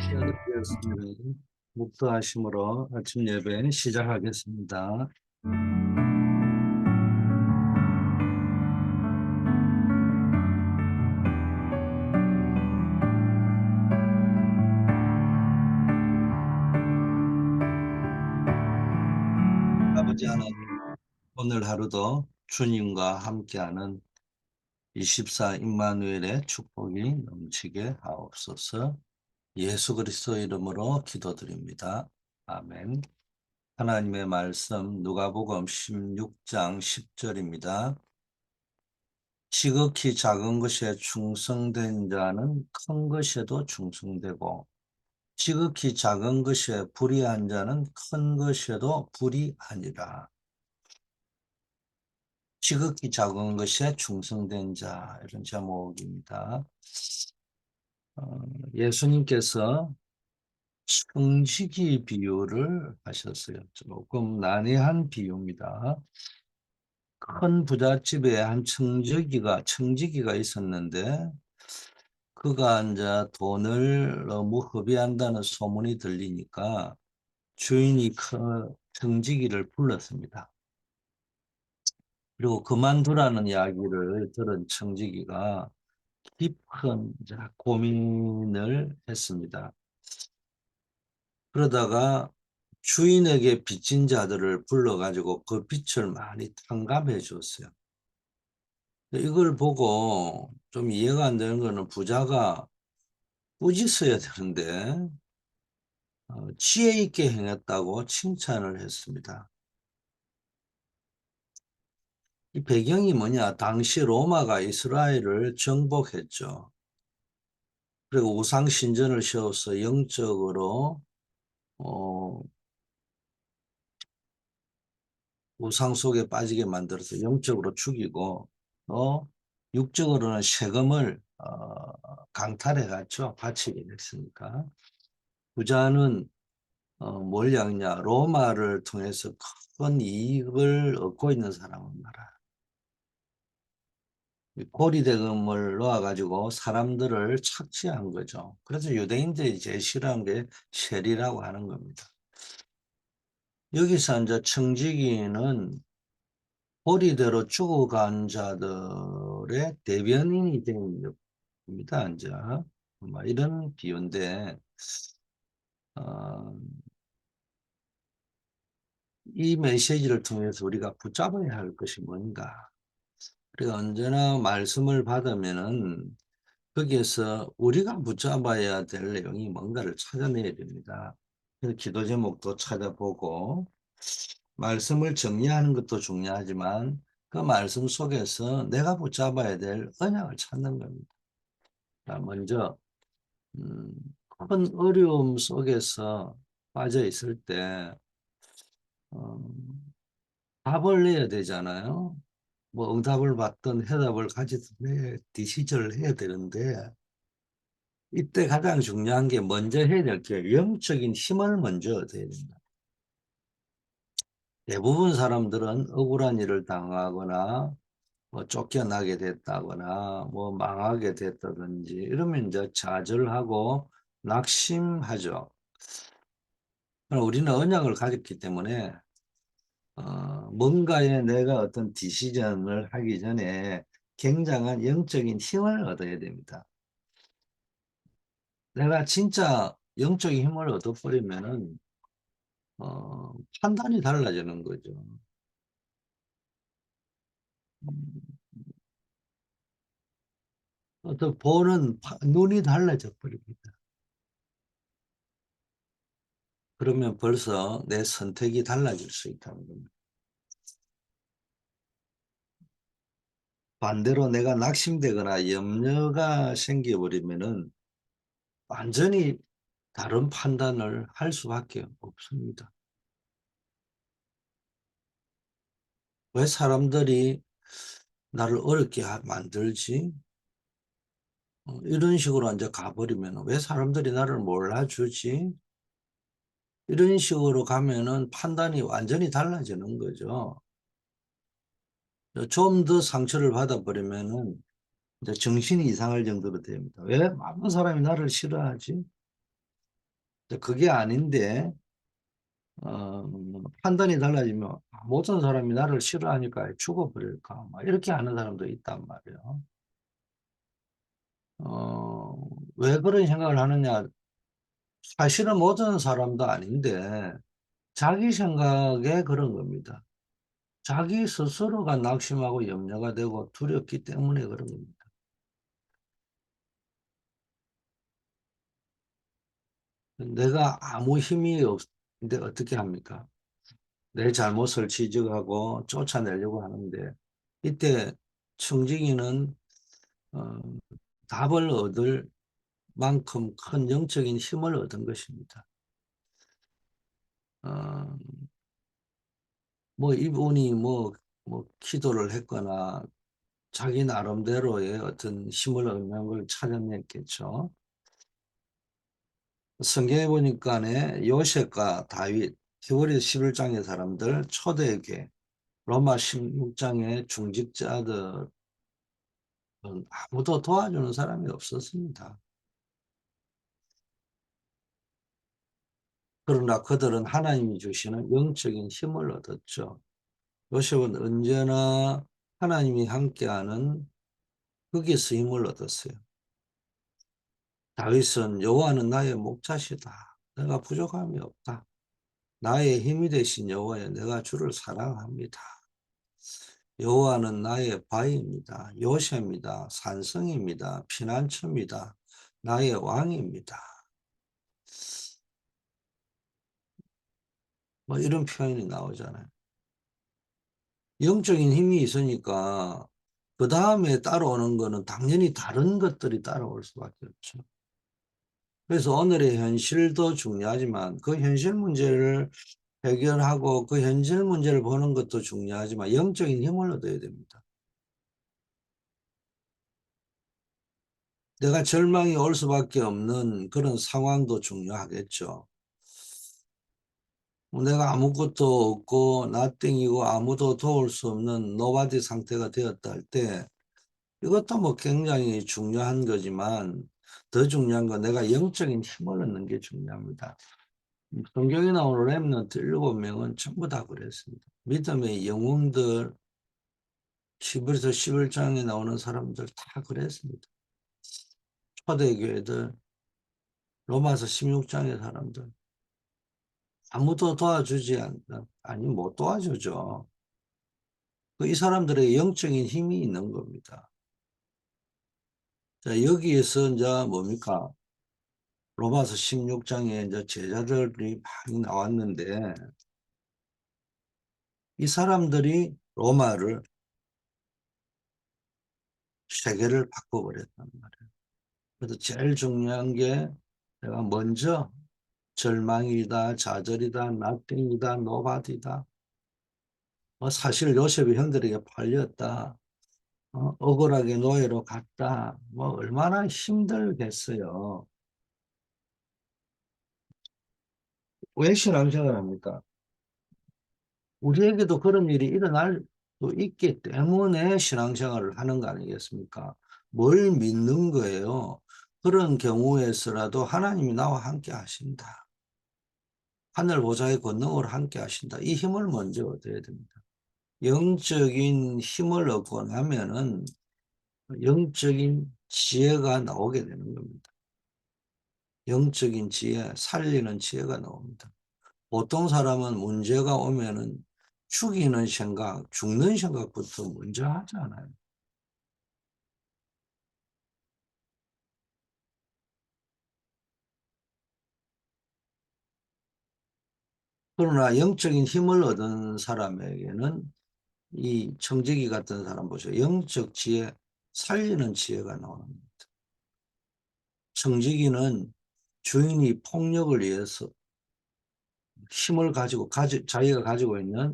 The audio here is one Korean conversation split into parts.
시간이 되었습니다. 묵도하심으로 아침 예배 시작하겠습니다. 아버지 하나님, 오늘 하루도 주님과 함께하는 24 임마누엘의 축복이 넘치게 하옵소서. 예수 그리스도 이름으로 기도드립니다. 아멘. 하나님의 말씀 누가복음 16장 10절입니다. 지극히 작은 것에 충성된 자는 큰 것에도 충성되고 지극히 작은 것에 불의한 자는 큰 것에도 불의하니라. 지극히 작은 것에 충성된 자, 이런 제목입니다. 예수님께서 청지기 비유를 하셨어요. 조금 난해한 비유입니다. 큰 부잣집에 한 청지기가 있었는데 그가 이제 돈을 너무 허비한다는 소문이 들리니까 주인이 그 청지기를 불렀습니다. 그리고 그만두라는 이야기를 들은 청지기가 깊은 이제 고민을 했습니다. 그러다가 주인에게 빚진 자들을 불러가지고 그 빚을 많이 탕감해 줬어요. 이걸 보고 좀 이해가 안 되는 거는 부자가 꾸짖어야 되는데 지혜 있게 행했다고 칭찬을 했습니다. 이 배경이 뭐냐? 당시 로마가 이스라엘을 정복했죠. 그리고 우상 신전을 세워서 영적으로 어, 우상 속에 빠지게 만들어서 영적으로 죽이고 육적으로는 세금을 강탈해 갔죠. 바치게 됐으니까. 부자는 뭘 양냐? 로마를 통해서 큰 이익을 얻고 있는 사람은 말아. 고리대금을 놓아가지고 사람들을 착취한 거죠. 그래서 유대인들이 제일 싫어하는 게 세리라고 하는 겁니다. 여기서 이제 청지기는 고리대로 죽어간 자들의 대변인이 된 겁니다. 이제 뭐 이런 비유인데 어, 이 메시지를 통해서 우리가 붙잡아야 할 것이 뭔가? 우리가 언제나 말씀을 받으면은 거기에서 우리가 붙잡아야 될 내용이 뭔가를 찾아내야 됩니다. 그래서 기도 제목도 찾아보고 말씀을 정리하는 것도 중요하지만 그 말씀 속에서 내가 붙잡아야 될 언약을 찾는 겁니다. 먼저 음, 큰 어려움 속에서 빠져 있을 때 어, 답을 내야 되잖아요. 뭐 응답을 받든 해답을 가지든 디시전을 해야 되는데 이때 가장 중요한 게 먼저 해야 될 게 영적인 힘을 먼저 얻어야 된다. 대부분 사람들은 억울한 일을 당하거나 뭐 쫓겨나게 됐다거나 뭐 망하게 됐다든지 이러면 이제 좌절하고 낙심하죠. 그러나 우리는 언약을 가졌기 때문에 뭔가에 내가 어떤 디시전을 하기 전에 굉장한 영적인 힘을 얻어야 됩니다. 내가 진짜 영적인 힘을 얻어버리면은 판단이 달라지는 거죠. 음, 또 보는 눈이 달라져 버립니다. 그러면 벌써 내 선택이 달라질 수 있다는 겁니다. 반대로 내가 낙심되거나 염려가 생겨버리면은 완전히 다른 판단을 할 수밖에 없습니다. 왜 사람들이 나를 어렵게 만들지? 이런 식으로 이제 가버리면 왜 사람들이 나를 몰라주지? 이런 식으로 가면은 판단이 완전히 달라지는 거죠. 좀 더 상처를 받아버리면은 이제 정신이 이상할 정도로 됩니다. 왜 많은 사람이 나를 싫어하지? 그게 아닌데 판단이 달라지면 모든 사람이 나를 싫어하니까 죽어버릴까 막 이렇게 하는 사람도 있단 말이에요. 왜 그런 생각을 하느냐? 사실은 모든 사람도 아닌데 자기 생각에 그런 겁니다. 자기 스스로가 낙심하고 염려가 되고 두렵기 때문에 그런 겁니다. 내가 아무 힘이 없는데 어떻게 합니까? 내 잘못을 지적하고 쫓아내려고 하는데 이때 청지기는 어, 답을 얻을 만큼 큰 영적인 힘을 얻은 것입니다. 어, 뭐 이분이 뭐 기도를 했거나 자기 나름대로의 어떤 힘을 얻는 걸 찾아냈겠죠. 성경에 보니까 요셉과 다윗, 히브리 11장의 사람들, 초대교회, 로마 16장의 중직자들은 아무도 도와주는 사람이 없었습니다. 그러나 그들은 하나님이 주시는 영적인 힘을 얻었죠. 요셉은 언제나 하나님이 함께하는 거기서 힘을 얻었어요. 다윗은 여호와는 나의 목자시다. 내가 부족함이 없다. 나의 힘이 되신 여호와여 내가 주를 사랑합니다. 여호와는 나의 바위입니다. 요새입니다. 산성입니다. 피난처입니다. 나의 왕입니다. 뭐 이런 표현이 나오잖아요. 영적인 힘이 있으니까 그 다음에 따라오는 거는 당연히 다른 것들이 따라올 수밖에 없죠. 그래서 오늘의 현실도 중요하지만 그 현실 문제를 해결하고 그 현실 문제를 보는 것도 중요하지만 영적인 힘을 얻어야 됩니다. 내가 절망이 올 수밖에 없는 그런 상황도 중요하겠죠. 내가 아무것도 없고 나땡이고 아무도 도울 수 없는 노바디 상태가 되었다 할 때 이것도 뭐 굉장히 중요한 거지만 더 중요한 건 내가 영적인 힘을 얻는 게 중요합니다. 성경에 나오는 렘넌트 7명은 전부 다 그랬습니다. 믿음의 영웅들, 히브리서 11장에 나오는 사람들 다 그랬습니다. 초대교회들, 로마서 16장의 사람들 아무도 도와주지 않다. 아니 못 도와주죠. 이 사람들의 영적인 힘이 있는 겁니다. 자, 여기에서 이제 뭡니까? 로마서 16장에 이제 제자들이 많이 나왔는데 이 사람들이 로마를 세계를 바꿔버렸단 말이에요. 그래서 제일 중요한 게 내가 먼저 절망이다, 좌절이다, 나띵이다, 노바디다. 뭐 사실 요셉이 형들에게 팔렸다. 억울하게 노예로 갔다. 뭐 얼마나 힘들겠어요. 왜 신앙생활 합니까? 우리에게도 그런 일이 일어날 수 있기 때문에 신앙생활을 하는 거 아니겠습니까? 뭘 믿는 거예요? 그런 경우에서라도 하나님이 나와 함께 하신다. 하늘 보좌의 권능으로 함께 하신다. 이 힘을 먼저 얻어야 됩니다. 영적인 힘을 얻고 나면은 영적인 지혜가 나오게 되는 겁니다. 영적인 지혜, 살리는 지혜가 나옵니다. 보통 사람은 문제가 오면은 죽이는 생각, 죽는 생각부터 먼저 하잖아요. 그러나 영적인 힘을 얻은 사람에게는 이 청지기 같은 사람 보세요. 영적 지혜, 살리는 지혜가 나오는 겁니다. 청지기는 주인이 폭력을 위해서 힘을 가지고, 자기가 가지고 있는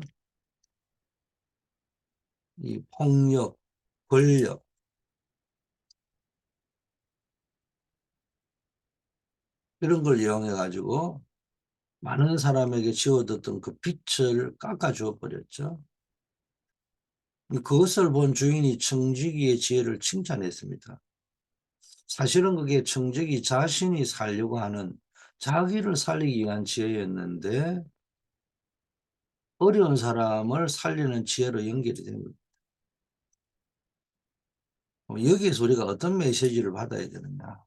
이 폭력, 권력, 이런 걸 이용해 가지고 많은 사람에게 지어뒀던 그 빛을 깎아주어 버렸죠. 그것을 본 주인이 청지기의 지혜를 칭찬했습니다. 사실은 그게 청지기 자신이 살려고 하는 자기를 살리기 위한 지혜였는데 어려운 사람을 살리는 지혜로 연결이 된 거예요. 여기에서 우리가 어떤 메시지를 받아야 되느냐.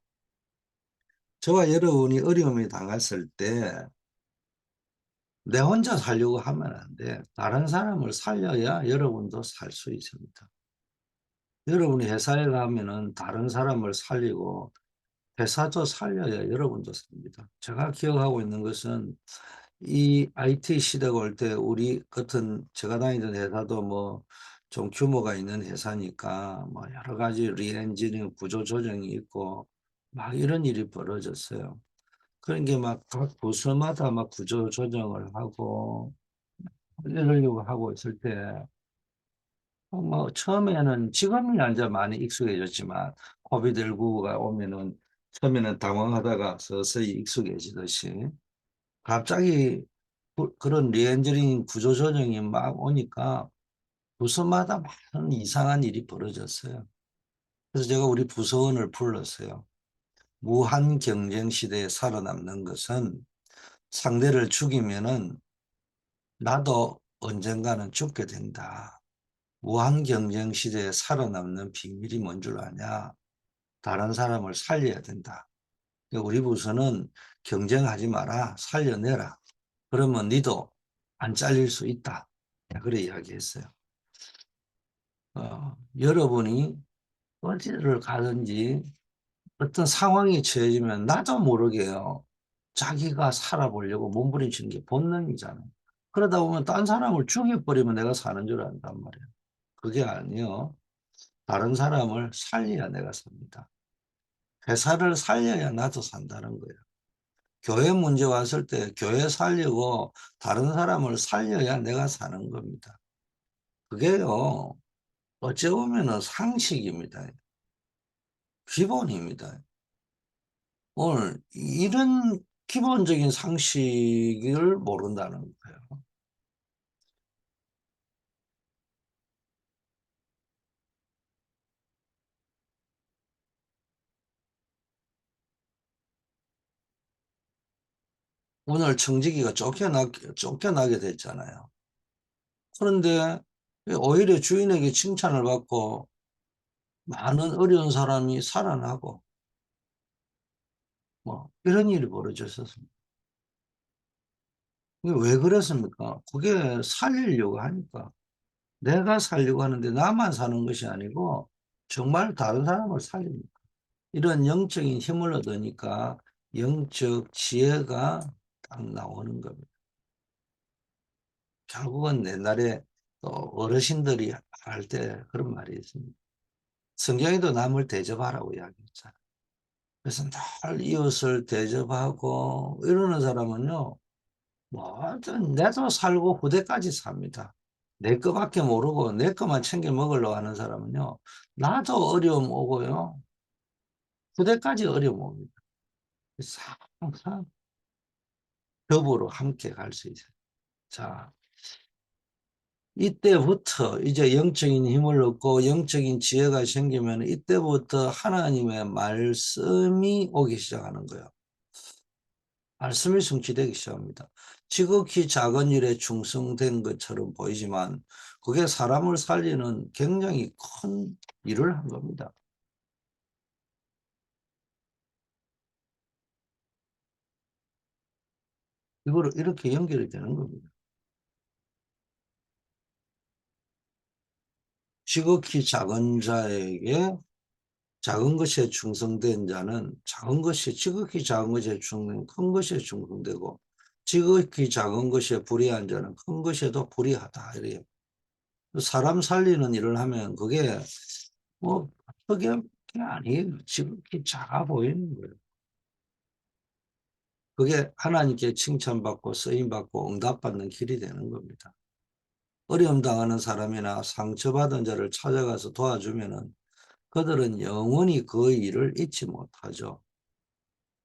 저와 여러분이 어려움에 당했을 때 내 혼자 살려고 하면 안 돼. 다른 사람을 살려야 여러분도 살 수 있습니다. 여러분이 회사에 가면은 다른 사람을 살리고 회사도 살려야 여러분도 삽니다. 제가 기억하고 있는 것은 이 IT 시대가 올 때 우리 같은 제가 다니던 회사도 뭐 좀 규모가 있는 회사니까 뭐 여러 가지 리엔지닝 구조 조정이 있고 막 이런 일이 벌어졌어요. 그런 게 막 각 부서마다 막 구조 조정을 하고 이러려고 하고 있을 때 뭐 처음에는 지금이야 이제 많이 익숙해졌지만 코비드19가 오면은 처음에는 당황하다가 서서히 익숙해지듯이 갑자기 그런 리엔저링 구조조정이 막 오니까 부서마다 많은 이상한 일이 벌어졌어요. 그래서 제가 우리 부서원을 불렀어요. 무한 경쟁 시대에 살아남는 것은 상대를 죽이면은 나도 언젠가는 죽게 된다. 무한 경쟁 시대에 살아남는 비밀이 뭔 줄 아냐? 다른 사람을 살려야 된다. 그러니까 우리 부서는 경쟁하지 마라. 살려내라. 그러면 니도 안 잘릴 수 있다. 그래 이야기했어요. 여러분이 어디를 가든지 어떤 상황이 처해지면 나도 모르게요. 자기가 살아보려고 몸부림치는 게 본능이잖아요. 그러다 보면 딴 사람을 죽여버리면 내가 사는 줄 안단 말이에요. 그게 아니요. 다른 사람을 살려야 내가 삽니다. 회사를 살려야 나도 산다는 거예요. 교회 문제 왔을 때 교회 살려고 다른 사람을 살려야 내가 사는 겁니다. 그게요. 어찌 보면은 상식입니다. 기본입니다. 오늘 이런 기본적인 상식을 모른다는 거예요. 오늘 청지기가 쫓겨나게 됐잖아요. 그런데 오히려 주인에게 칭찬을 받고 많은 어려운 사람이 살아나고 뭐 이런 일이 벌어졌었습니다. 이게 왜 그랬습니까? 그게 살리려고 하니까. 내가 살려고 하는데 나만 사는 것이 아니고 정말 다른 사람을 살립니다. 이런 영적인 힘을 얻으니까 영적 지혜가 딱 나오는 겁니다. 결국은 옛날에 또 어르신들이 할 때 그런 말이 있습니다. 성경에도 남을 대접하라고 이야기했잖아요. 그래서 늘 이웃을 대접하고 이러는 사람은요, 뭐든 내도 살고 후대까지 삽니다. 내 거밖에 모르고 내 거만 챙겨 먹으려고 하는 사람은요, 나도 어려움 오고요, 후대까지 어려움 옵니다. 항상 더불어 함께 갈 수 있어요. 자, 이때부터 이제 영적인 힘을 얻고 영적인 지혜가 생기면 이때부터 하나님의 말씀이 오기 시작하는 거예요. 말씀이 성취되기 시작합니다. 지극히 작은 일에 충성된 것처럼 보이지만 그게 사람을 살리는 굉장히 큰 일을 한 겁니다. 이거를 이렇게 연결이 되는 겁니다. 지극히 작은 자에게 작은 것에 충성된 자는 작은 것이 지극히 작은 것에 충성, 큰 것에 충성되고 지극히 작은 것에 불의한 자는 큰 것에도 불의하다 이래요. 사람 살리는 일을 하면 그게 뭐 크게 게 아니에요. 지극히 작아 보이는 거예요. 그게 하나님께 칭찬받고 쓰임받고 응답받는 길이 되는 겁니다. 어려움 당하는 사람이나 상처받은 자를 찾아가서 도와주면은 그들은 영원히 그 일을 잊지 못하죠.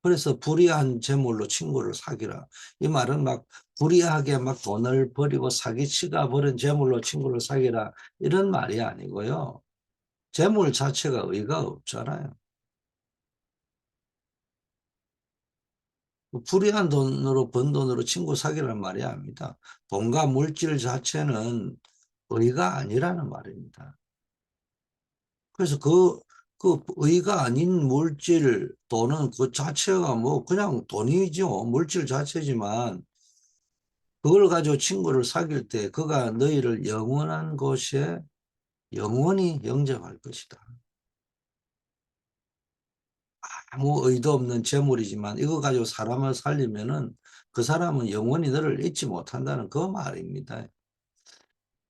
그래서 불의한 재물로 친구를 사귀라. 이 말은 막 불의하게 막 돈을 버리고 사기치가 버린 재물로 친구를 사귀라. 이런 말이 아니고요. 재물 자체가 의가 없잖아요. 불이한 돈으로 번 돈으로 친구 사귀란 말이 아닙니다. 돈과 물질 자체는 의가 아니라는 말입니다. 그래서 그 의가 아닌 물질 돈은 그 자체가 뭐 그냥 돈이죠. 물질 자체지만 그걸 가지고 친구를 사귈 때 그가 너희를 영원한 곳에 영원히 영접할 것이다. 아무 의도 없는 재물이지만 이거 가지고 사람을 살리면은 그 사람은 영원히 너를 잊지 못한다는 그 말입니다.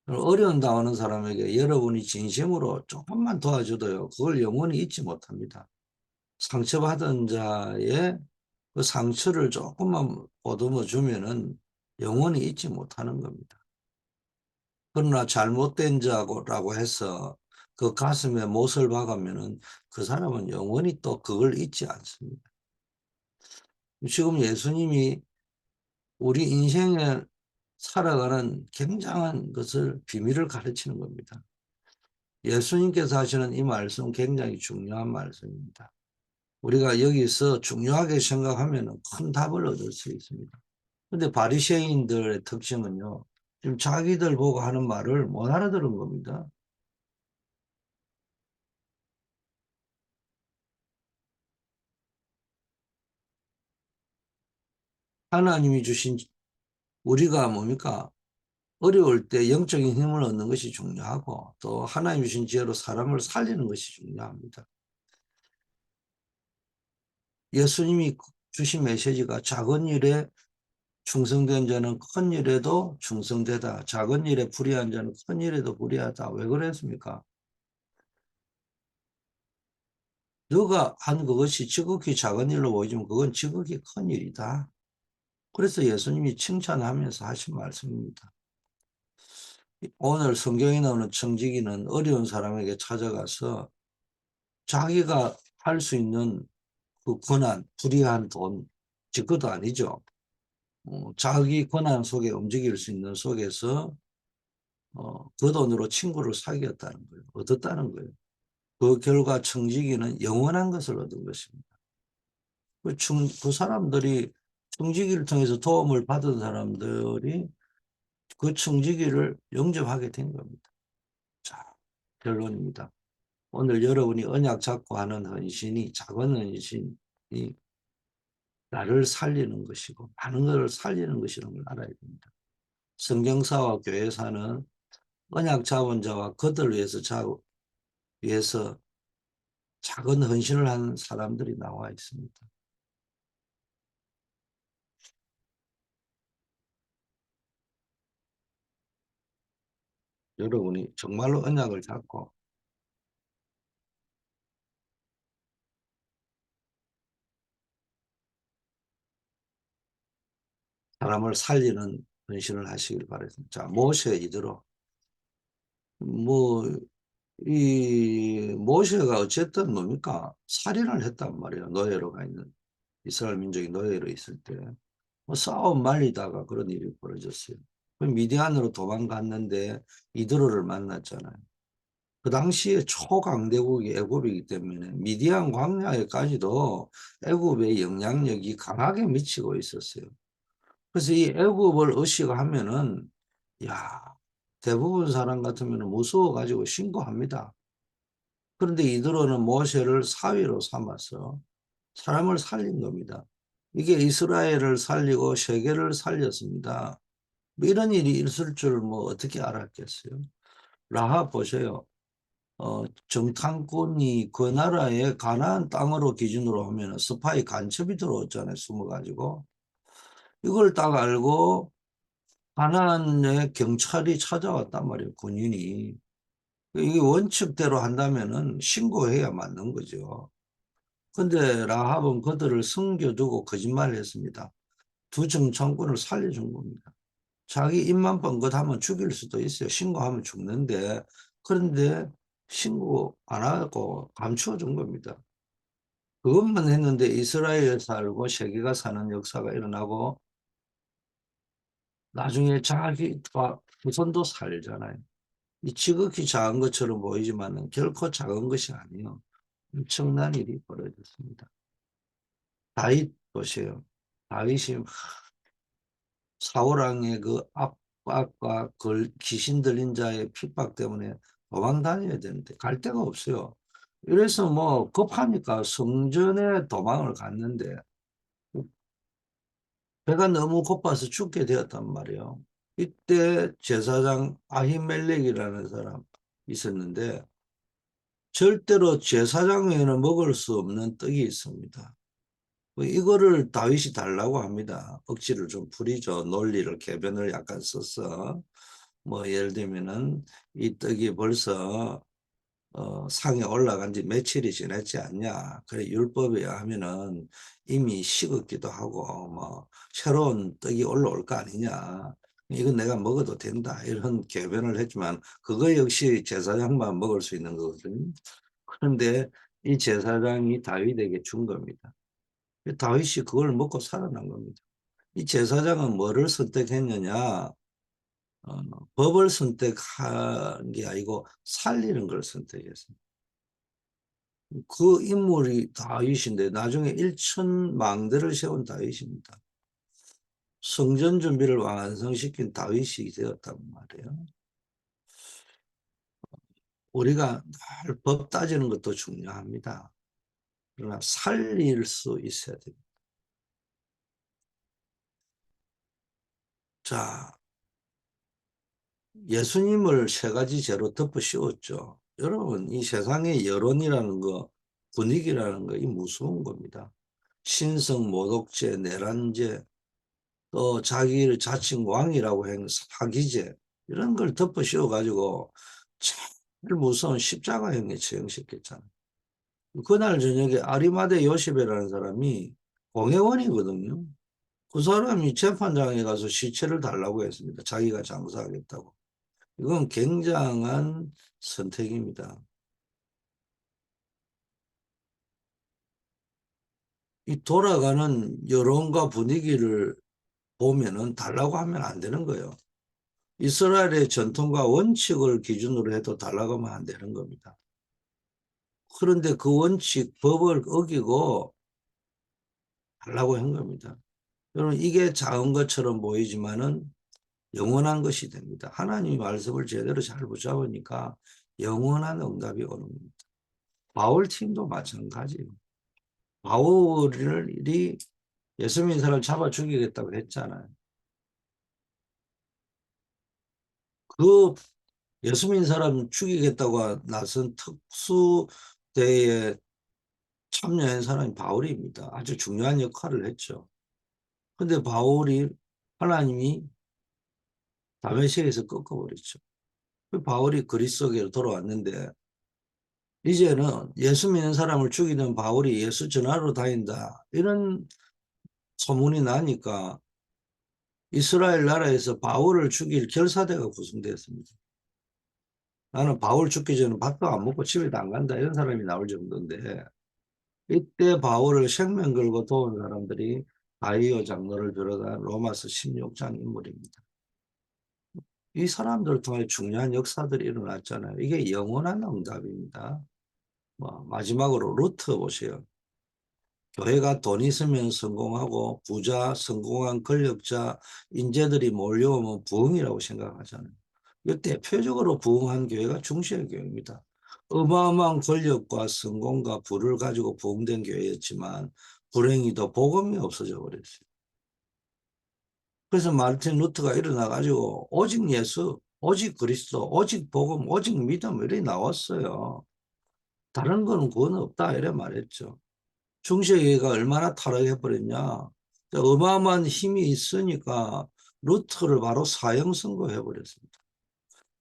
어려운 당하는 사람에게 여러분이 진심으로 조금만 도와줘도요, 그걸 영원히 잊지 못합니다. 상처받은 자의 그 상처를 조금만 보듬어 주면은 영원히 잊지 못하는 겁니다. 그러나 잘못된 자라고 해서 그 가슴에 못을 박으면은 그 사람은 영원히 또 그걸 잊지 않습니다. 지금 예수님이 우리 인생에 살아가는 굉장한 것을 비밀을 가르치는 겁니다. 예수님께서 하시는 이 말씀 굉장히 중요한 말씀입니다. 우리가 여기서 중요하게 생각하면 큰 답을 얻을 수 있습니다. 근데 바리새인들의 특징은요, 지금 자기들 보고 하는 말을 못 알아들은 겁니다. 하나님이 주신 우리가 뭡니까? 어려울 때 영적인 힘을 얻는 것이 중요하고 또 하나님이 주신 지혜로 사람을 살리는 것이 중요합니다. 예수님이 주신 메시지가 작은 일에 충성된 자는 큰 일에도 충성되다. 작은 일에 불의한 자는 큰 일에도 불의하다. 왜 그랬습니까? 너가 한 그것이 지극히 작은 일로 보이지만 그건 지극히 큰 일이다. 그래서 예수님이 칭찬하면서 하신 말씀입니다. 오늘 성경에 나오는 청지기는 어려운 사람에게 찾아가서 자기가 할 수 있는 그 권한, 불의한 돈, 직거도 아니죠. 자기 권한 속에 움직일 수 있는 속에서 그 돈으로 친구를 사귀었다는 거예요. 얻었다는 거예요. 그 결과 청지기는 영원한 것을 얻은 것입니다. 그 사람들이 청지기를 통해서 도움을 받은 사람들이 그 청지기를 영접하게 된 겁니다. 자, 결론입니다. 오늘 여러분이 언약 잡고 하는 헌신이 작은 헌신이 나를 살리는 것이고 많은 것을 살리는 것이라는 걸 알아야 됩니다. 성경사와 교회사는 언약 잡은 자와 그들 위해서 작은 헌신을 한 사람들이 나와 있습니다. 여러분이 정말로 언약을 잡고 사람을 살리는 헌신을 하시길 바랍니다. 자, 모세 이대로 뭐 이 모세가 어쨌든 뭡니까? 살인을 했단 말이에요. 노예로 가 있는 이스라엘 민족이 노예로 있을 때 뭐 싸움 말리다가 그런 일이 벌어졌어요. 미디안으로 도망갔는데 이드로를 만났잖아요. 그 당시에 초강대국이 애굽이기 때문에 미디안 광야에까지도 애굽의 영향력이 강하게 미치고 있었어요. 그래서 이 애굽을 의식하면은 야 대부분 사람 같으면 무서워가지고 신고합니다. 그런데 이드로는 모세를 사위로 삼아서 사람을 살린 겁니다. 이게 이스라엘을 살리고 세계를 살렸습니다. 뭐 이런 일이 있을 줄 뭐 어떻게 알았겠어요? 라합 보세요. 정탐꾼이 그 나라의 가나안 땅으로 기준으로 하면 스파이 간첩이 들어왔잖아요. 숨어가지고. 이걸 딱 알고 가나안의 경찰이 찾아왔단 말이에요. 군인이. 이게 원칙대로 한다면은 신고해야 맞는 거죠. 근데 라합은 그들을 숨겨두고 거짓말을 했습니다. 두 정탐꾼을 살려준 겁니다. 자기 입만 뻥긋하면 죽일 수도 있어요. 신고하면 죽는데 그런데 신고 안 하고 감추어 준 겁니다. 그것만 했는데 이스라엘에 살고 세계가 사는 역사가 일어나고 나중에 자기와 후손도 살잖아요. 이 지극히 작은 것처럼 보이지만 결코 작은 것이 아니에요. 엄청난 일이 벌어졌습니다. 다윗 보세요. 다윗이 사울왕의 그 압박과 귀신 들린 자의 핍박 때문에 도망 다녀야 되는데 갈 데가 없어요. 이래서 뭐 급하니까 성전에 도망을 갔는데 배가 너무 고파서 죽게 되었단 말이에요. 이때 제사장 아히멜렉이라는 사람 있었는데 절대로 제사장에는 먹을 수 없는 떡이 있습니다. 뭐 이거를 다윗이 달라고 합니다. 억지를 좀 부리죠. 논리를 개변을 약간 써서 뭐 예를 들면은 이 떡이 벌써 상에 올라간 지 며칠이 지났지 않냐. 그래 율법이야 하면은 이미 식었기도 하고 뭐 새로운 떡이 올라올 거 아니냐. 이건 내가 먹어도 된다. 이런 개변을 했지만 그거 역시 제사장만 먹을 수 있는 거거든요. 그런데 이 제사장이 다윗에게 준 겁니다. 다윗이 그걸 먹고 살아난 겁니다. 이 제사장은 뭐를 선택했느냐? 어, 법을 선택한 게 아니고 살리는 걸 선택했습니다. 그 인물이 다윗인데 나중에 일천망대를 세운 다윗입니다. 성전 준비를 완성시킨 다윗이 되었단 말이에요. 우리가 늘 법 따지는 것도 중요합니다. 그러나 살릴 수 있어야 됩니다. 자, 예수님을 세 가지 죄로 덮어 씌웠죠. 여러분, 이 세상의 여론이라는 거, 분위기라는 거, 이 무서운 겁니다. 신성 모독죄, 내란죄, 또 자기를 자칭 왕이라고 하는 사기죄, 이런 걸 덮어 씌워가지고 제일 무서운 십자가형에 처형시켰잖아요. 그날 저녁에 아리마대 요셉이라는 사람이 공회원이거든요. 그 사람이 재판장에 가서 시체를 달라고 했습니다. 자기가 장사하겠다고. 이건 굉장한 선택입니다. 이 돌아가는 여론과 분위기를 보면은 달라고 하면 안 되는 거예요. 이스라엘의 전통과 원칙을 기준으로 해도 달라고 하면 안 되는 겁니다. 그런데 그 원칙, 법을 어기고 달라고 한 겁니다. 여러분, 이게 작은 것처럼 보이지만은 영원한 것이 됩니다. 하나님이 말씀을 제대로 잘 붙잡으니까 영원한 응답이 오는 겁니다. 바울 팀도 마찬가지예요. 바울이 예수 믿는 사람을 잡아 죽이겠다고 했잖아요. 그 예수 믿는 사람 죽이겠다고 나선 특수대에 참여한 사람이 바울입니다. 아주 중요한 역할을 했죠. 근데 바울이 하나님이 다메섹에서 꺾어버렸죠. 그 바울이 그리스도께로 돌아왔는데 이제는 예수 믿는 사람을 죽이는 바울이 예수 전하러 다닌다. 이런 소문이 나니까 이스라엘 나라에서 바울을 죽일 결사대가 구성되었습니다. 나는 바울 죽기 전에 밥도 안 먹고 집에도 안 간다 이런 사람이 나올 정도인데 이때 바울을 생명 걸고 도운 사람들이 가이오 장로를 비롯한 로마서 16장 인물입니다. 이 사람들을 통해 중요한 역사들이 일어났잖아요. 이게 영원한 응답입니다. 뭐 마지막으로 루트 보세요. 교회가 돈 있으면 성공하고 부자, 성공한 권력자, 인재들이 몰려오면 부흥이라고 생각하잖아요. 이 대표적으로 부흥한 교회가 중시의 교회입니다. 어마어마한 권력과 성공과 부를 가지고 부흥된 교회였지만 불행히도 복음이 없어져 버렸어요. 그래서 마르틴 루터가 일어나 가지고 오직 예수, 오직 그리스도, 오직 복음, 오직 믿음 이렇게 나왔어요. 다른 거는 그건 없다 이래 말했죠. 중세교회가 얼마나 타락해 버렸냐. 어마어마한 힘이 있으니까 루터를 바로 사형 선고해 버렸습니다.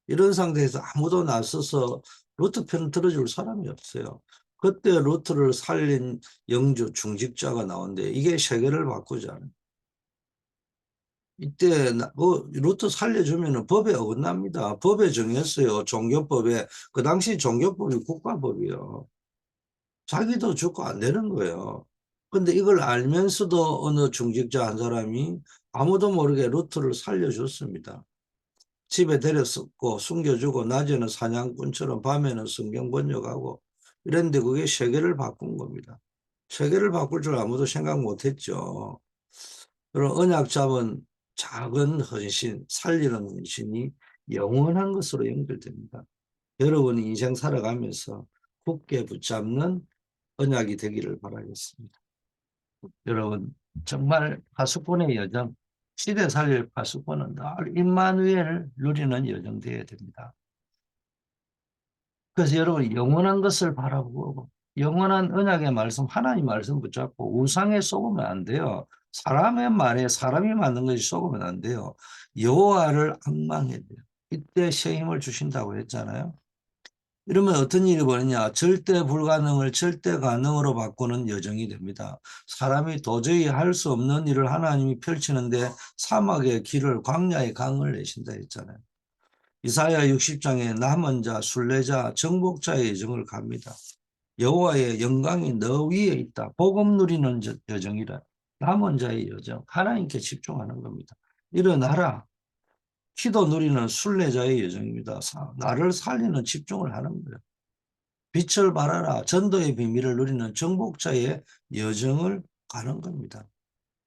이런 상태에서 아무도 나서서 루터 편을 들어줄 사람이 없어요. 그때 루터를 살린 영주 중직자가 나오는데 이게 세계를 바꾸잖아요. 이때 루터 살려주면 법에 어긋납니다. 법에 정했어요. 종교법에. 그 당시 종교법이 국가법이요. 자기도 죽고 안 되는 거예요. 근데 이걸 알면서도 어느 중직자 한 사람이 아무도 모르게 루터를 살려줬습니다. 집에 데려쓰고 숨겨주고 낮에는 사냥꾼처럼 밤에는 성경 번역하고 이런데 그게 세계를 바꾼 겁니다. 세계를 바꿀 줄 아무도 생각 못했죠. 그리고 언약 잡은 작은 헌신, 살리는 헌신이 영원한 것으로 연결됩니다. 여러분 인생 살아가면서 굳게 붙잡는 언약이 되기를 바라겠습니다. 여러분 정말 파수꾼의 여정, 시대 살릴 파수꾼은 늘 임마누엘을 누리는 여정 되어야 됩니다. 그래서 여러분 영원한 것을 바라보고 영원한 언약의 말씀, 하나님 말씀 붙잡고 우상에 속으면 안 돼요. 사람의 말에 사람이 만든 것이 속으면 안 돼요. 여호와를 앙망해야 돼요. 이때 새 힘을 주신다고 했잖아요. 이러면 어떤 일이 벌어지냐. 절대 불가능을 절대 가능으로 바꾸는 여정이 됩니다. 사람이 도저히 할 수 없는 일을 하나님이 펼치는데 사막의 길을 광야의 강을 내신다 했잖아요. 이사야 60장에 남은 자, 순례자, 정복자의 여정을 갑니다. 여호와의 영광이 너 위에 있다. 복음 누리는 여정이라. 남은 자의 여정, 하나님께 집중하는 겁니다. 일어나라. 기도 누리는 순례자의 여정입니다. 나를 살리는 집중을 하는 거예요. 빛을 발하라. 전도의 비밀을 누리는 정복자의 여정을 가는 겁니다.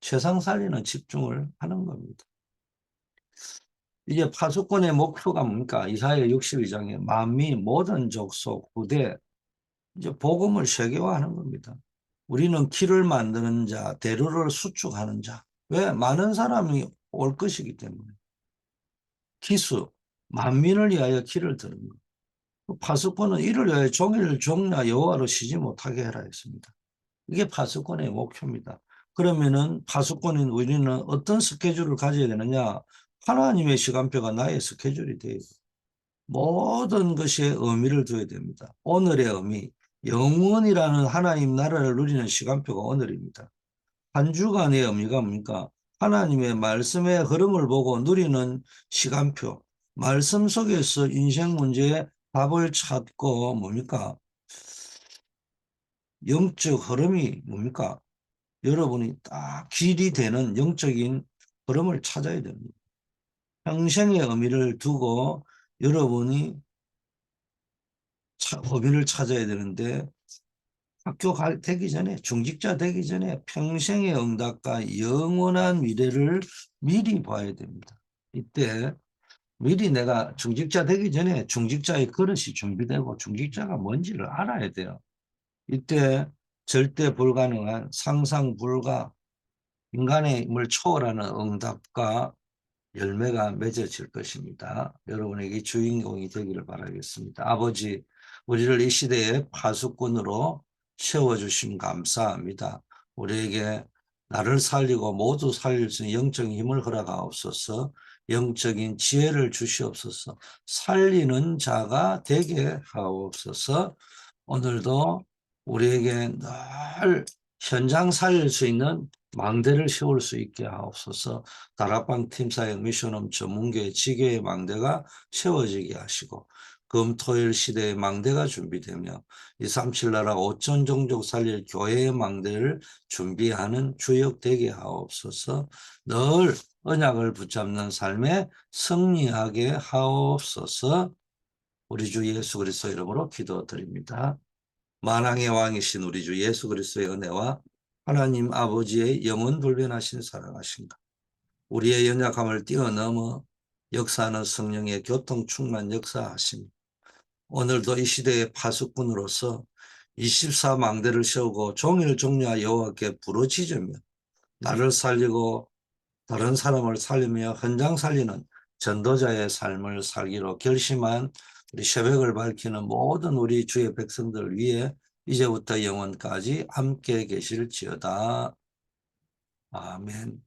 세상 살리는 집중을 하는 겁니다. 이제 파수꾼의 목표가 뭡니까? 이사야 62장에 만민 모든 족속 후대 이제 복음을 세계화하는 겁니다. 우리는 길을 만드는 자, 대로를 수축하는 자. 왜? 많은 사람이 올 것이기 때문에. 기수, 만민을 위하여 길을 드는 것. 파수꾼은 이를 위하여 종일 종야 여호와로 쉬지 못하게 해라 했습니다. 이게 파수꾼의 목표입니다. 그러면은 파수꾼인 우리는 어떤 스케줄을 가져야 되느냐? 하나님의 시간표가 나의 스케줄이 돼요. 모든 것에 의미를 둬야 됩니다. 오늘의 의미, 영원이라는 하나님 나라를 누리는 시간표가 오늘입니다. 한 주간의 의미가 뭡니까? 하나님의 말씀의 흐름을 보고 누리는 시간표. 말씀 속에서 인생 문제에 답을 찾고 뭡니까? 영적 흐름이 뭡니까? 여러분이 딱 길이 되는 영적인 흐름을 찾아야 됩니다. 평생의 의미를 두고 여러분이 의미를 찾아야 되는데 학교 되기 전에 중직자 되기 전에 평생의 응답과 영원한 미래를 미리 봐야 됩니다. 이때 미리 내가 중직자 되기 전에 중직자의 그릇이 준비되고 중직자가 뭔지를 알아야 돼요. 이때 절대 불가능한 상상 불가 인간의 힘을 초월하는 응답과 열매가 맺어질 것입니다. 여러분에게 주인공이 되기를 바라겠습니다. 아버지, 우리를 이 시대의 파수꾼으로 세워주심 감사합니다. 우리에게 나를 살리고 모두 살릴 수 있는 영적인 힘을 허락하옵소서. 영적인 지혜를 주시옵소서. 살리는 자가 되게 하옵소서. 오늘도 우리에게 늘 현장 살릴 수 있는 망대를 세울 수 있게 하옵소서. 다락방 팀사역 미션홈 전문교회 지교의 망대가 세워지게 하시고 금토일 시대의 망대가 준비되며 237 나라 5천 종족 살릴 교회의 망대를 준비하는 주역 되게 하옵소서. 늘 언약을 붙잡는 삶에 승리하게 하옵소서. 우리 주 예수 그리스도 이름으로 기도드립니다. 만왕의 왕이신 우리 주 예수 그리스도의 은혜와 하나님 아버지의 영원 불변하신 사랑하신가, 우리의 연약함을 뛰어넘어 역사하는 성령의 교통 충만 역사하심, 오늘도 이 시대의 파수꾼으로서 24망대를 세우고 종일 종려와 여호와께 부르짖으며 나를 살리고 다른 사람을 살리며 현장 살리는 전도자의 삶을 살기로 결심한 우리 새벽을 밝히는 모든 우리 주의 백성들 위해 이제부터 영원까지 함께 계실지어다. 아멘.